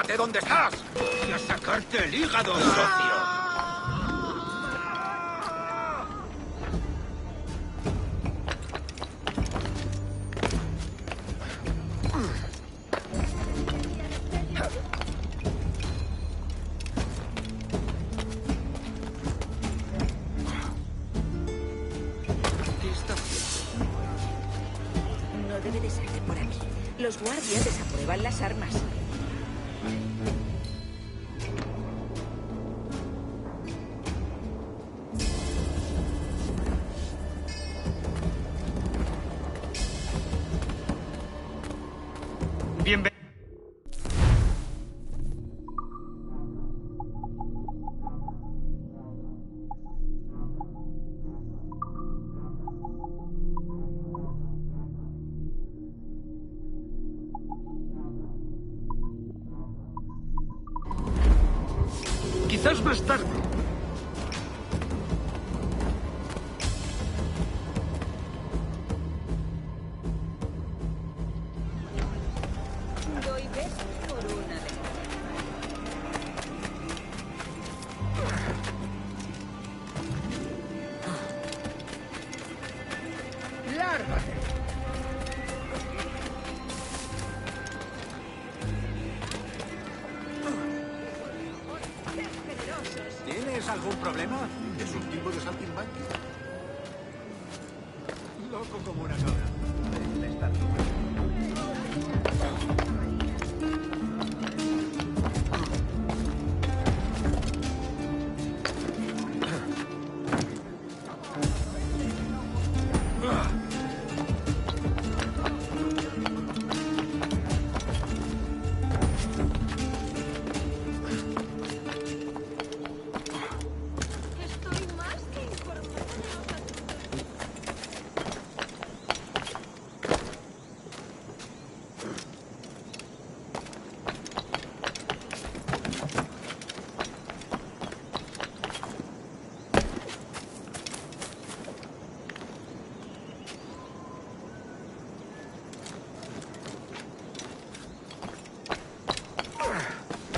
¡Quédate donde estás! ¡Y a sacarte el hígado, socio! Los guardias desaprueban las armas. Bienvenido. Quizás más tarde. Doy besos por una vez. ¡Lárgate! ¿Tienes algún problema? ¿Es un tipo de saltimbanqui? Loco como una cabra. Está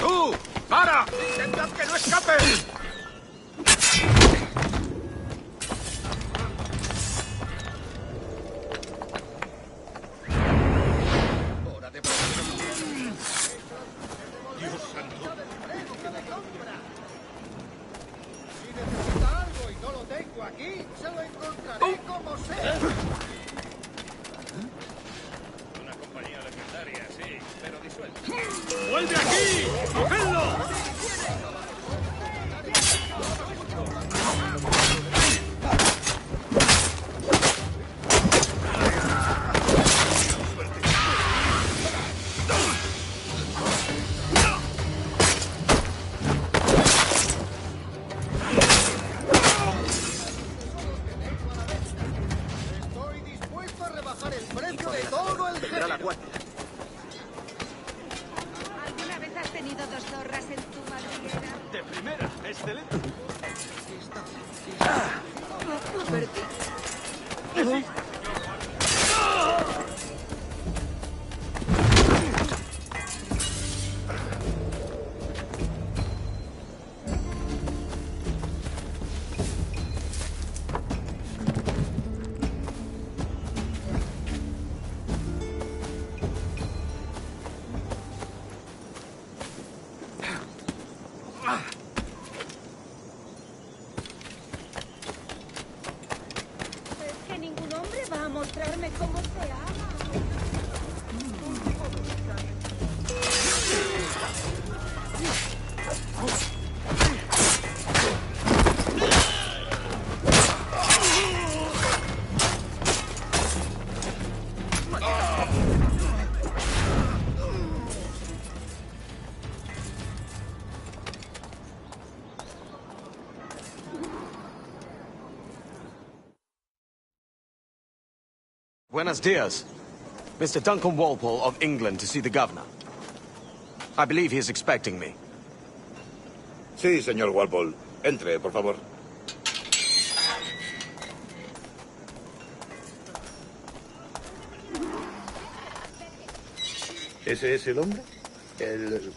¡Tú! ¡Para! ¡Intentad que no escape! Hora de Dios santo. Si necesita algo y no lo tengo aquí, se lo encontraré como sea. Una compañía legendaria, sí, pero disuelta. ¡Vuelve aquí! ¡Cogedlo! Estoy dispuesto a rebajar el precio de todo el Tendrá la género. guardia. ¿Alguna vez has tenido dos zorras en tu madriguera? De primera, excelente. Es que ningún hombre va a mostrarme cómo se ama. Buenos dias. Mr. Duncan Walpole of England to see the governor. I believe he is expecting me. Sí, señor Walpole. Entre, por favor. ¿Ese es el hombre?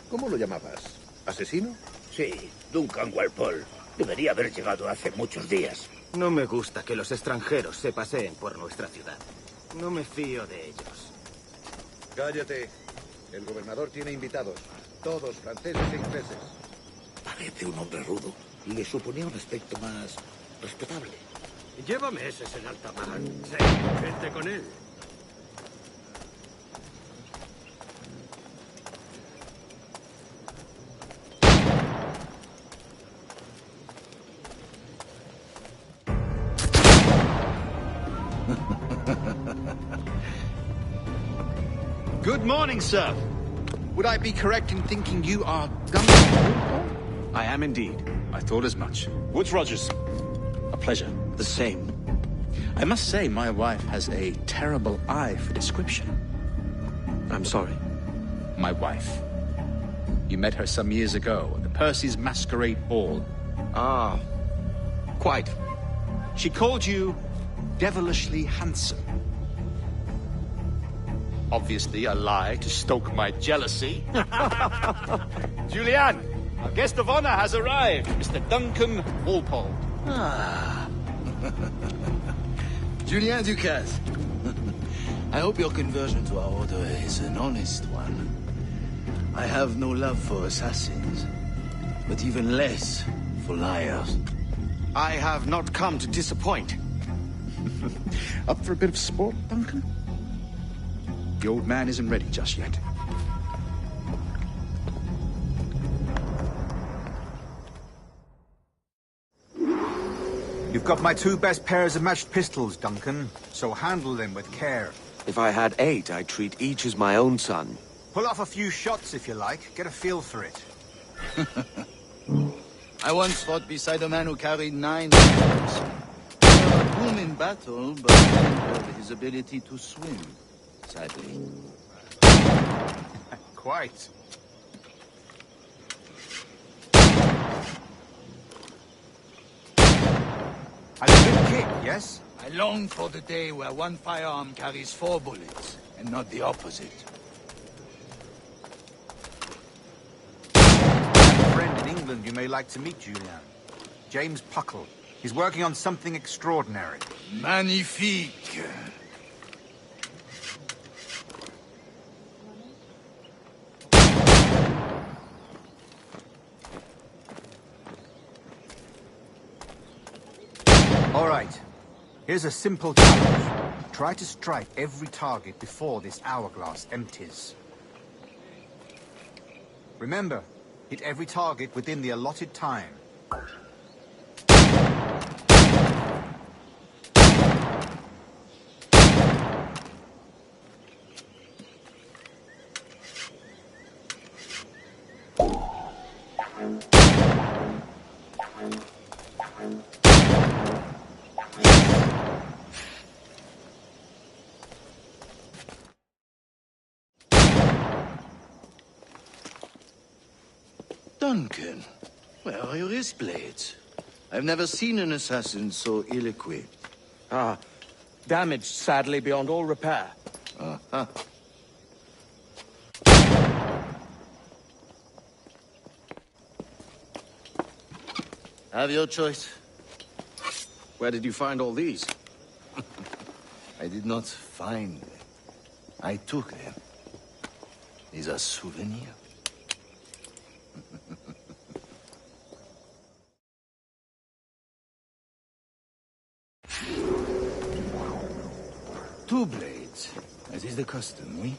¿Cómo lo llamabas? ¿Asesino? Sí, Duncan Walpole. Debería haber llegado hace muchos días. No me gusta que los extranjeros se paseen por nuestra ciudad. No me fío de ellos. Cállate. El gobernador tiene invitados. Todos franceses e ingleses. Parece un hombre rudo. Le suponía un aspecto más respetable. Lleva meses en alta mar. Sé gente con él. Good morning, sir. Would I be correct in thinking you are Duncan? I am indeed. I thought as much. Woods Rogers. A pleasure. The same. I must say, my wife has a terrible eye for description. I'm sorry. My wife. You met her some years ago at the Percy's Masquerade Ball. Ah, quite. She called you devilishly handsome. Obviously a lie to stoke my jealousy. Julianne, our guest of honor has arrived, Mr. Duncan Walpole. Ah. Julien Ducasse. I hope your conversion to our order is an honest one. I have no love for assassins, but even less for liars. I have not come to disappoint. Up for a bit of sport, Duncan? The old man isn't ready just yet. You've got my 2 best pairs of matched pistols, Duncan, so handle them with care. If I had 8, I'd treat each as my own son. Pull off a few shots if you like. Get a feel for it. I once fought beside a man who carried 9 pistols. A boom in battle, but hindered his ability to swim, sadly. Quite. A good kick, yes? I long for the day where one firearm carries 4 bullets, and not the opposite. I have a friend in England you may like to meet, Julian. James Puckle. He's working on something extraordinary. Magnifique! All right. Here's a simple challenge. Try to strike every target before this hourglass empties. Remember, hit every target within the allotted time. Duncan, where are your wrist blades? I've never seen an assassin so ill-equipped. Ah, damaged sadly beyond all repair. Uh-huh. Have your choice. Where did you find all these? I did not find them. I took them. These are souvenirs. Two blades, as is the custom, oui?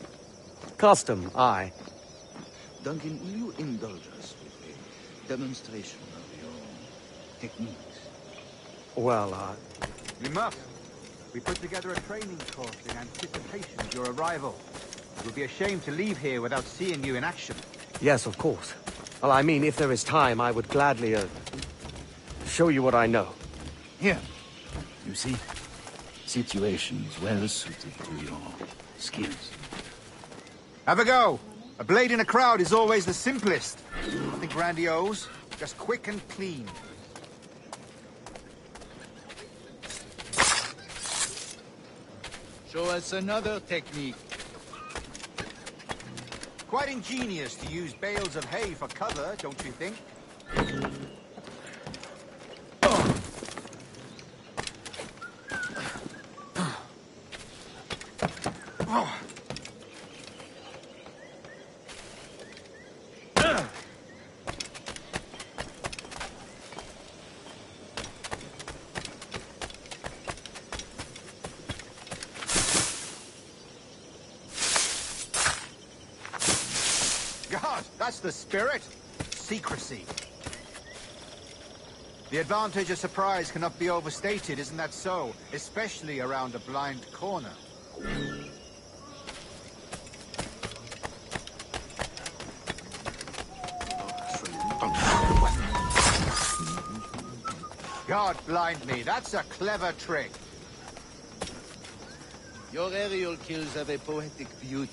Custom, aye. Duncan, will you indulge us with a demonstration of your techniques? Well, We must. We put together a training course in anticipation of your arrival. It would be a shame to leave here without seeing you in action. yes, of course. Well, I mean, if there is time, I would gladly, show you what I know. Here. You see? Situations well suited to your skills. Have a go. A blade in a crowd is always the simplest. Nothing grandiose, just quick and clean. Show us another technique. Quite ingenious to use bales of hay for cover, don't you think? God, that's the spirit. Secrecy. The advantage of surprise cannot be overstated, isn't that so? Especially around a blind corner. God blind me, that's a clever trick. Your aerial kills have a poetic beauty,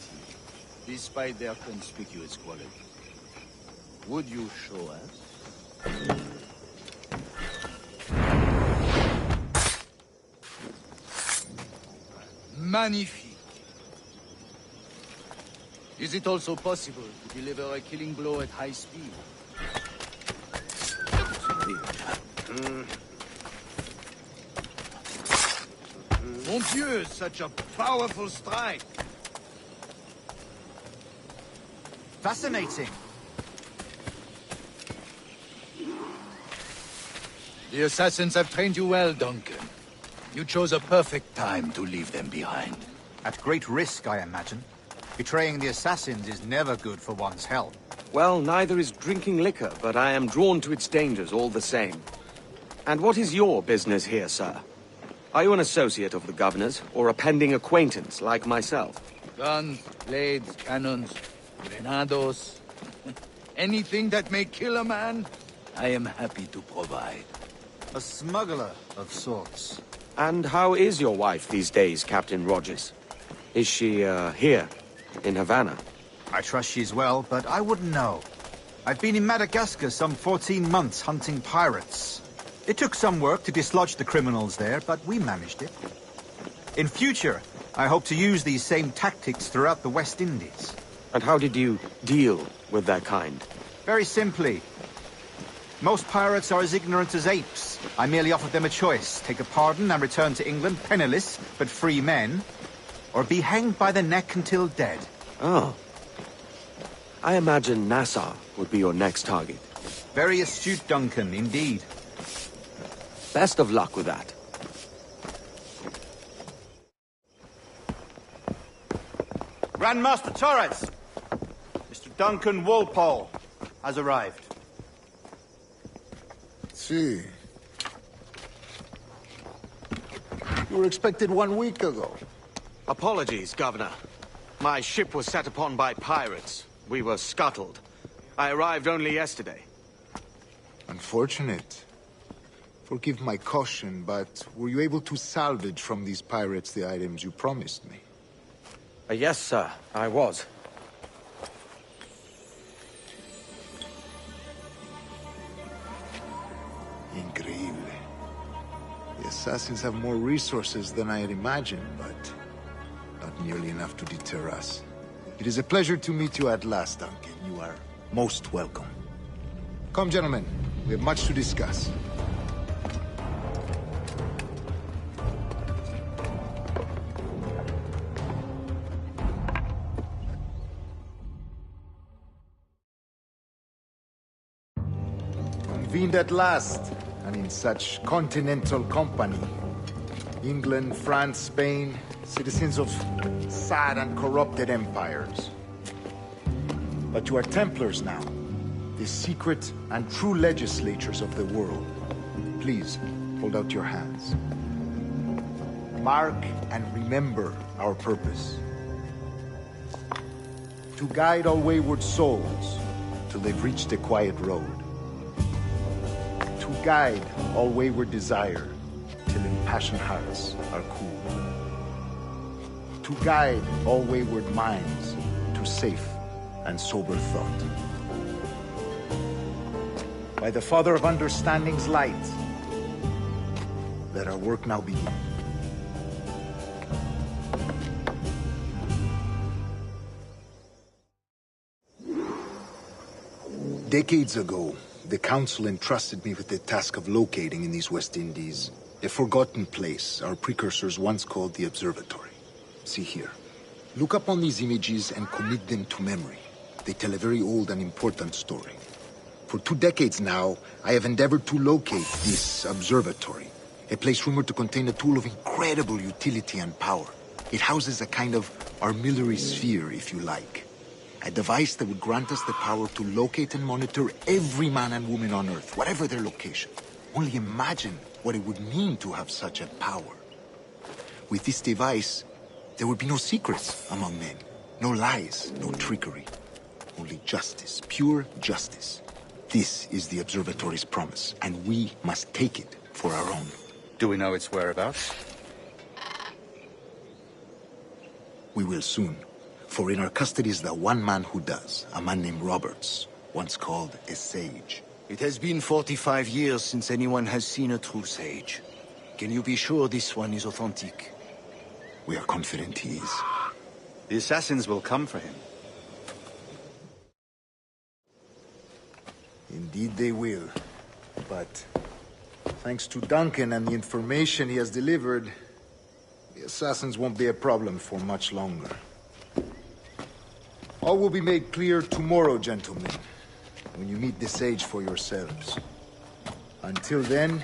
despite their conspicuous quality. Would you show us? Magnifique. Is it also possible to deliver a killing blow at high speed? Mon Dieu, such a powerful strike! Fascinating. The assassins have trained you well, Duncan. You chose a perfect time to leave them behind. At great risk, I imagine. Betraying the assassins is never good for one's health. Well, neither is drinking liquor, but I am drawn to its dangers all the same. And what is your business here, sir? Are you an associate of the governor's, or a pending acquaintance like myself? Guns, blades, cannons, grenados. Anything that may kill a man, I am happy to provide. A smuggler of sorts. And how is your wife these days, Captain Rogers? Is she, here, in Havana? I trust she's well, but I wouldn't know. I've been in Madagascar some 14 months hunting pirates. It took some work to dislodge the criminals there, but we managed it. In future, I hope to use these same tactics throughout the West Indies. And how did you deal with that kind? Very simply. Most pirates are as ignorant as apes. I merely offered them a choice. Take a pardon and return to England penniless, but free men. Or be hanged by the neck until dead. Oh. I imagine Nassau would be your next target. Very astute, Duncan, indeed. Best of luck with that. Grandmaster Torres! Mr. Duncan Walpole has arrived. See. You were expected 1 week ago. Apologies, Governor. My ship was set upon by pirates. We were scuttled. I arrived only yesterday. Unfortunate. Forgive my caution, but were you able to salvage from these pirates the items you promised me? Yes, sir, I was. Increíble. The assassins have more resources than I had imagined, but not nearly enough to deter us. It is a pleasure to meet you at last, Duncan. You are most welcome. Come, gentlemen. We have much to discuss. Convened at last, and in such continental company. England, France, Spain, citizens of sad and corrupted empires. But you are Templars now, the secret and true legislatures of the world. Please, hold out your hands. Mark and remember our purpose. To guide all wayward souls till they've reached the quiet road. To guide all wayward desire till impassioned hearts are cool. To guide all wayward minds to safe and sober thought. By the Father of Understanding's light, let our work now begin. Decades ago, the Council entrusted me with the task of locating in these West Indies a forgotten place our precursors once called the Observatory. See here. Look upon these images and commit them to memory. They tell a very old and important story. For 2 decades now, I have endeavored to locate this observatory, a place rumored to contain a tool of incredible utility and power. It houses a kind of armillary sphere, if you like. A device that would grant us the power to locate and monitor every man and woman on Earth, whatever their location. Only imagine what it would mean to have such a power. With this device, there would be no secrets among men, no lies, no trickery. Only justice, pure justice. This is the observatory's promise, and we must take it for our own. Do we know its whereabouts? We will soon. For in our custody is the one man who does, a man named Roberts, once called a sage. It has been 45 years since anyone has seen a true sage. Can you be sure this one is authentic? We are confident he is. The assassins will come for him. Indeed they will. But thanks to Duncan and the information he has delivered, the assassins won't be a problem for much longer. All will be made clear tomorrow, gentlemen, when you meet the sage for yourselves. Until then,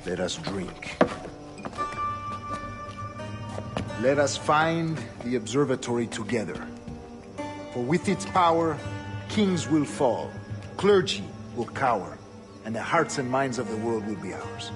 let us drink. Let us find the observatory together. For with its power, kings will fall, clergy will cower, and the hearts and minds of the world will be ours.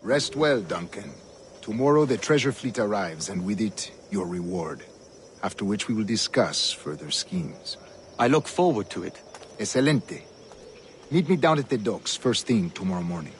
Rest well, Duncan. Tomorrow the treasure fleet arrives, and with it, your reward. After which we will discuss further schemes. I look forward to it. Excelente. Meet me down at the docks first thing tomorrow morning.